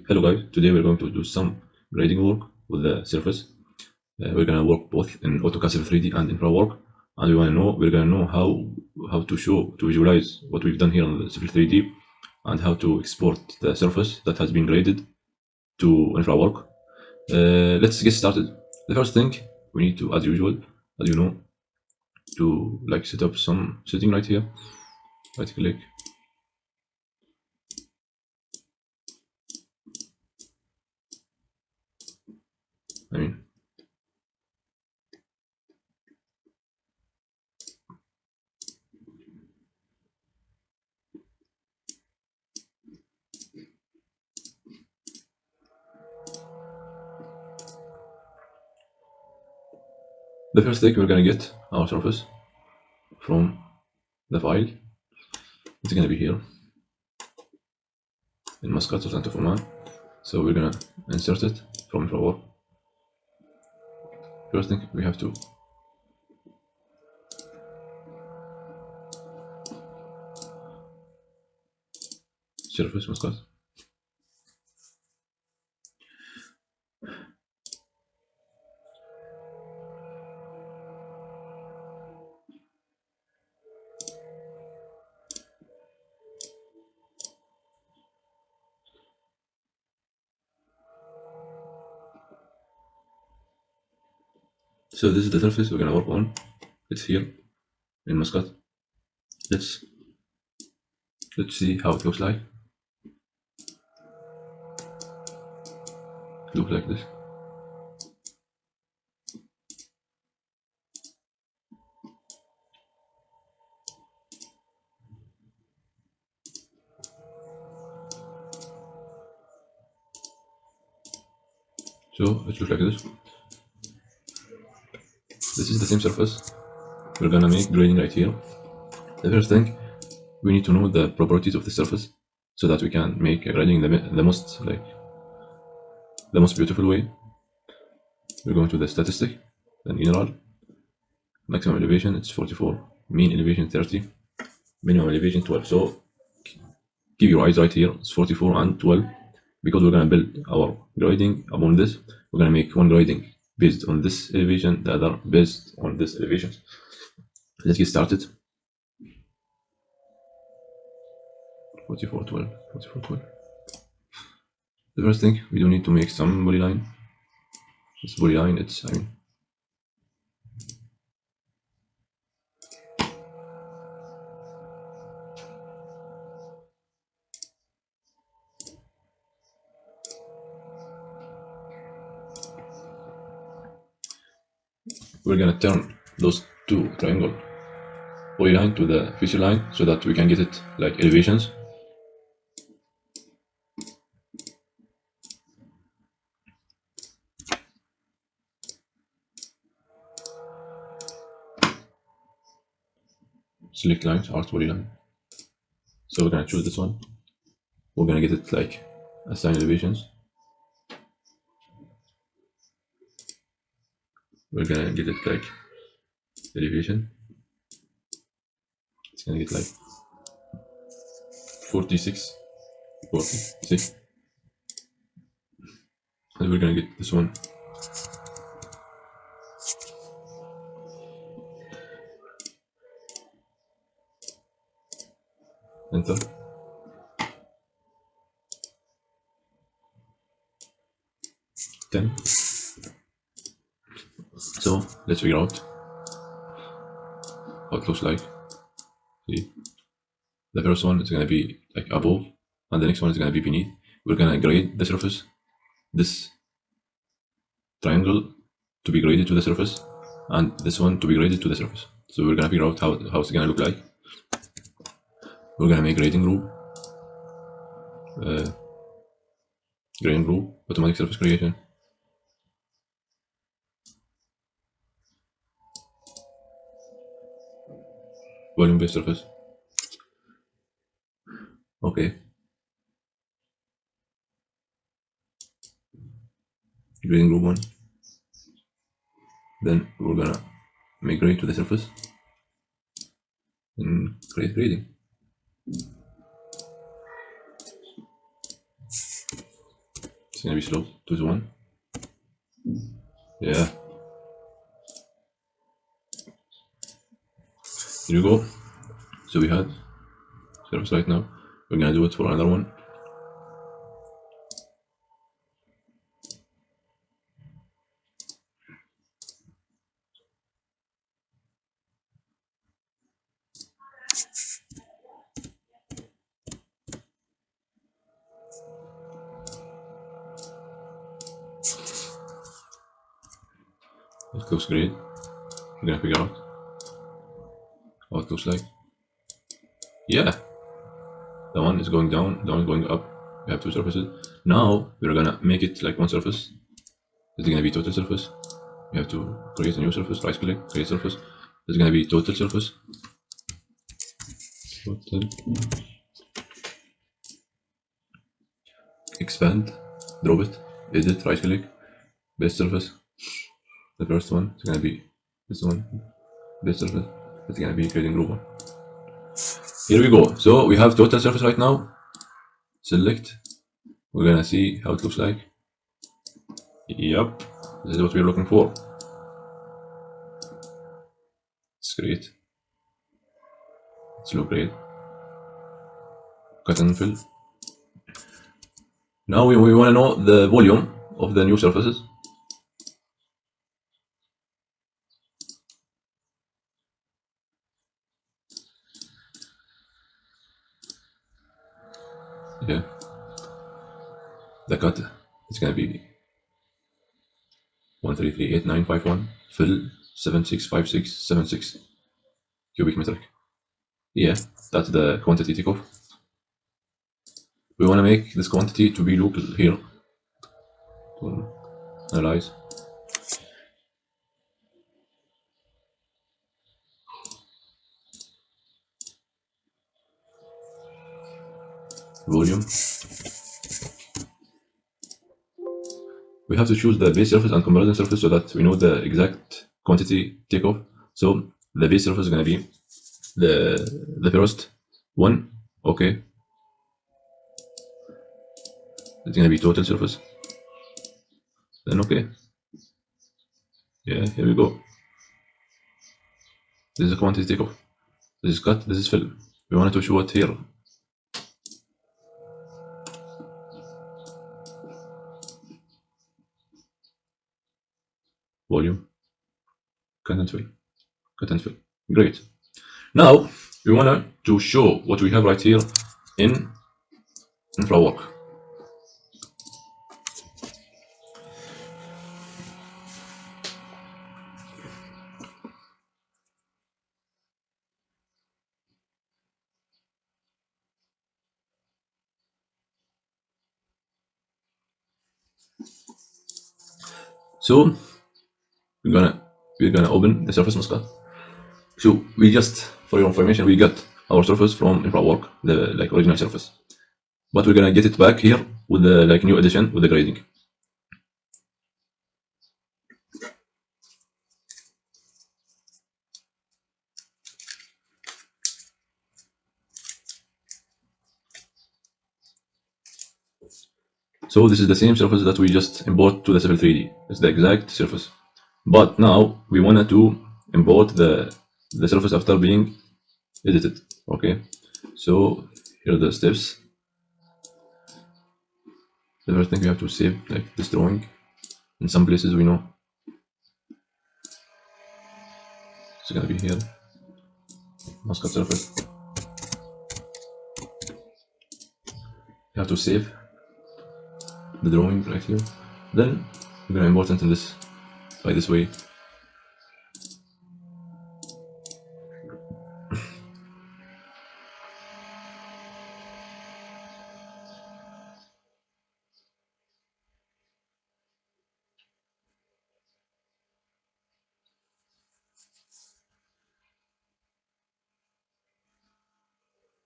Hello guys, today we're going to do some grading work with the surface. We're gonna work both in Autocad 3D and Infrawork, and we're gonna know how to visualize what we've done here on the Civil 3D and how to export the surface that has been graded to Infrawork. Let's get started. The first thing we need to, as usual, as you know, to like set up some setting right here. Right click. The first thing we're gonna get our surface from the file. It's gonna be here in Muscat or Santa Forman. So we're gonna insert it from Infrawork. First thing we have to surface Muscat. So this is the surface we're gonna work on. It's here in Muscat. Let's see how it looks like. Look like this. So it looks like this. This is the same surface. We're gonna make grading right here. The first thing, we need to know the properties of the surface so that we can make a grading the most beautiful way. We're going to the statistic, then general, maximum elevation it's 44, mean elevation 30, minimum elevation 12. So keep your eyes right here. It's 44 and 12 because we're gonna build our grading upon this. We're gonna make one grading based on this elevation, the other based on this elevation. Let's get started. 44, 12, 44, 12. The first thing, we do need to make some polyline. This polyline, we're gonna turn those two triangle polyline to the feature line so that we can get it like elevations. Select lines, art polyline. So we're gonna choose this one. We're gonna get it like assign elevations. We're gonna get it like elevation. It's gonna get like 46, 46. And we're gonna get this one. Enter. Then. So let's figure out how it looks like. See, the first one is gonna be like above, and the next one is gonna be beneath. We're gonna grade the surface. This triangle to be graded to the surface, and this one to be graded to the surface. So we're gonna figure out how it's gonna look like. We're gonna make grading group, grading group, automatic surface creation. Volume based surface. Okay. Grading group 1. Then we're gonna migrate to the surface and create grading. It's gonna be slow. 2 to 1. Yeah. Here we go. So we had surface right now. We're gonna do it for another one. It looks great. We're gonna figure out how it looks like. Yeah, the one is going down, the one is going up. We have two surfaces. Now we're gonna make it like one surface. It's gonna be total surface. We have to create a new surface, right click, create surface. It's gonna be total surface. Total. Expand, drop it, edit, right click, base surface. The first one is gonna be this one, base surface. It's gonna be creating group one. Here we go. So we have total surface right now. Select. We're gonna see how it looks like. Yep, this is what we're looking for. It's great. It's look great. Cut and fill. Now we want to know the volume of the new surfaces. Yeah. The cut is gonna be 1338951. Fill 765676 cubic meter. Yeah, that's the quantity takeoff. We want to make this quantity to be local here. Analyze. Volume. We have to choose the base surface and comparison surface so that we know the exact quantity takeoff. So the base surface is going to be the first one. Okay. It's going to be total surface. Then okay. Yeah, here we go. This is the quantity takeoff. This is cut, this is fill. We wanted to show it here. Volume. Cut and fill. Cut and fill. Great. Now we want to show what we have right here in Infrawork. So we're gonna open the surface mascot. So we just, for your information, we got our surface from Infrawork, the like original surface, but we're gonna get it back here with the like new addition with the grading. So this is the same surface that we just import to the Civil 3D. It's the exact surface, but now we wanted to import the surface after being edited. Okay, so here are the steps. The first thing we have to save like this drawing. In some places we know it's gonna be here. Mascot surface. You have to save the drawing right here. Then we're gonna import it in this by this way.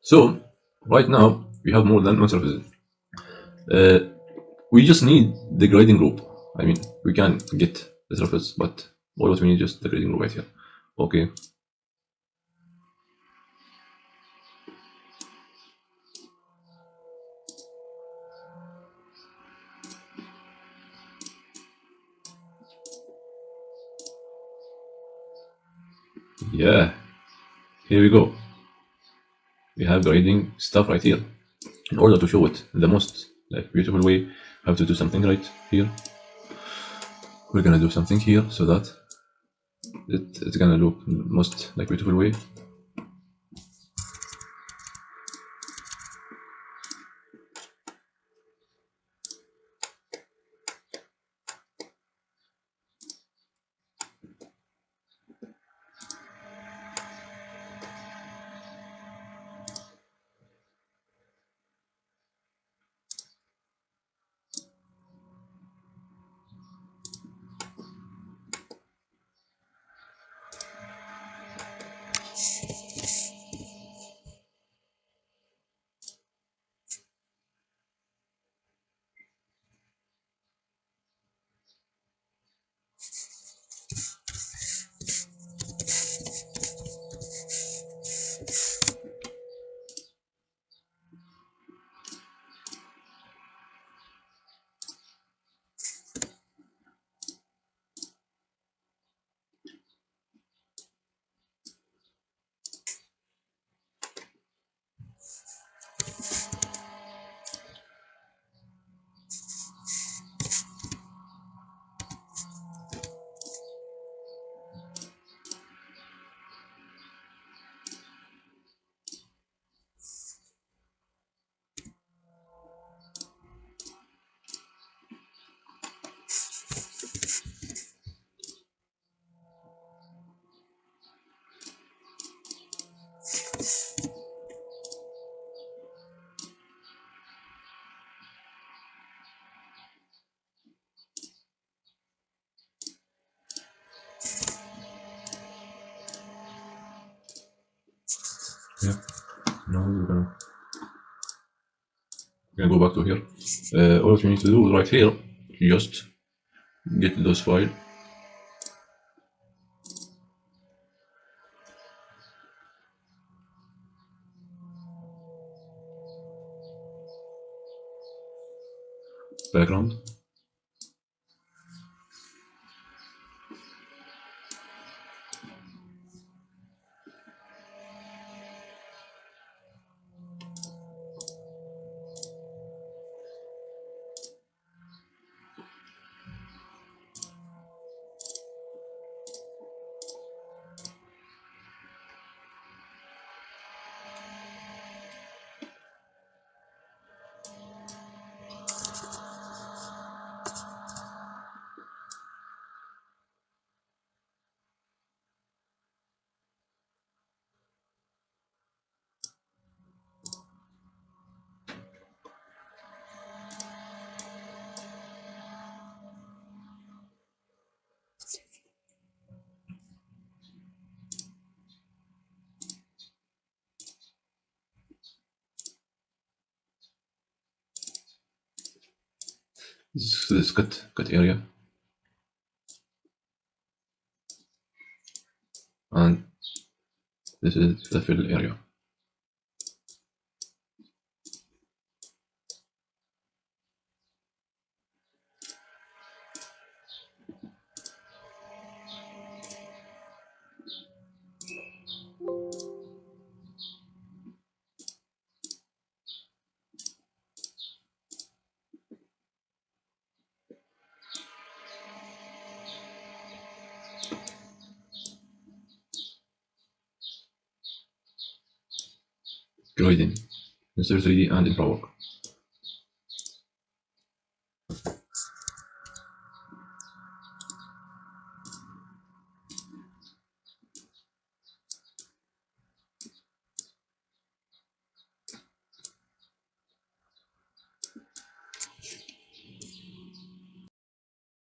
So right now we have more than one surface. We just need the grading group. I mean, we can get the surface, but all what we need is just the grading group right here. Okay. Yeah, here we go. We have grading stuff right here. In order to show it the most beautiful way, we have to do something right here. We're gonna do something here so that it's gonna look most beautiful way. Yeah. Now we're gonna go back to here. All you need to do is right here, you just get those files. Background. This cut area, and this is the fill area. Grading in 3D and Infrawork.